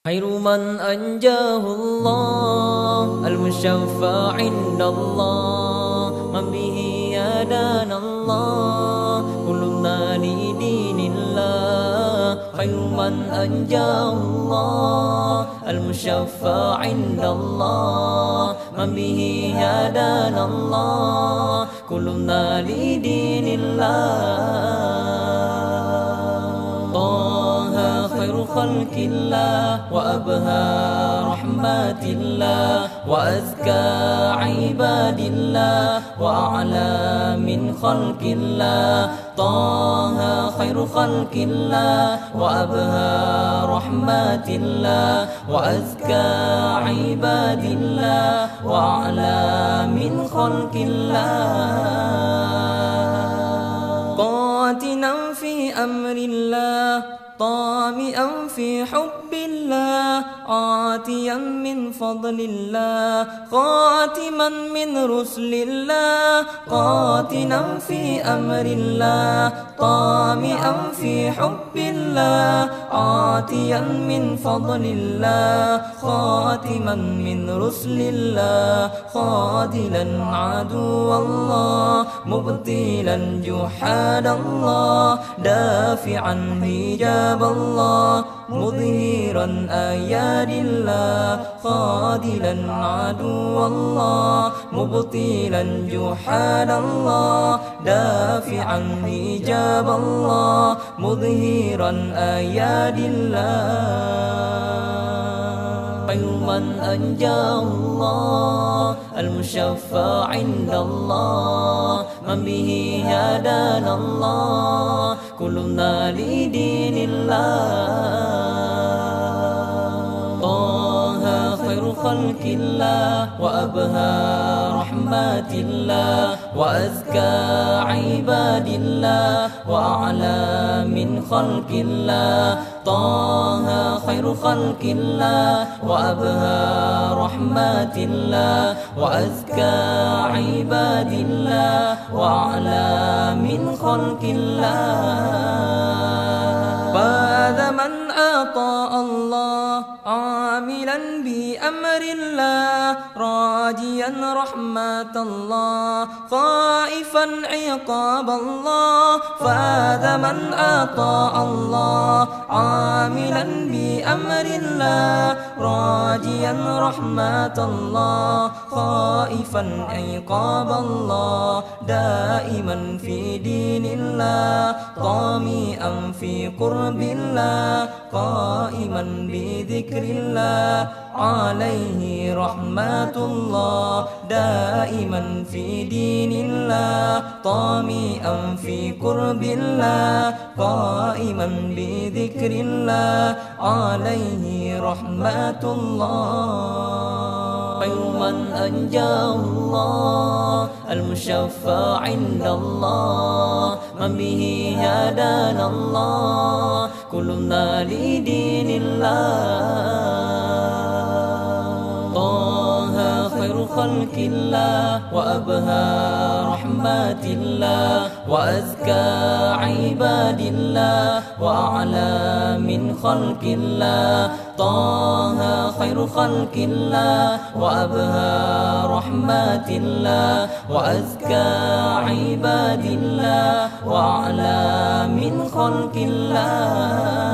خير من أنجاه الله المشفع عند الله من به هدانا الله كلنا لدين الله خير من أنجاه الله المشفع عند الله من به هدانا الله كلنا لدين الله خير خلق الله وأبهى رحمات الله وأزكى عباد الله وأعلى من خلق الله طه خير خلق الله وأبهى رحمات الله وأزكى عباد الله وأعلى من خلق الله قاتنا في أمر الله طامئا في حب الله عاتيا من فضل الله خاتما من رسل الله قاتنا في أمر الله طامئا في حب الله عاتيا من فضل الله خاتما من رسل الله خاذلا عدو الله مبطلا جحاد الله دافعا حجاب الله مظهرا آيات الله خاذلا عدو الله مبطلا جحاد الله دافعا حجاب الله مظهرا آيات الله خير من أنجاه الله المشفع عند الله من به هدانا الله كلنا لدين الله طه خير خلق الله وأبهى رحمات الله وأزكى عباد الله وأعلى من خلق الله طه خير خلق الله وأبهى رحمات الله وأزكى عباد الله وأعلى من خلق الله فهذا من أطاع الله عاملا بأمر الله راجيا رحمة الله خائفا عقاب الله فهذا من أطاع الله عاملا بأمر الله راجيا رحمة الله خائفا عقاب الله دائما في دين الله طامئا في قرب الله قائما بذكر الله عليه رحمة الله دائما في دين الله طامئا في قرب الله قائما بذكر الله عليه رحمة الله خير من أنجاه الله المشفع عند الله من به هدانا الله كلنا لدين الله طه خير خلق الله وأبهى رحمات الله وأزكى عباد الله وأعلى من خلق الله طه خير خلق الله وأبهى رحمات الله وأزكى عباد الله وأعلى من خلق الله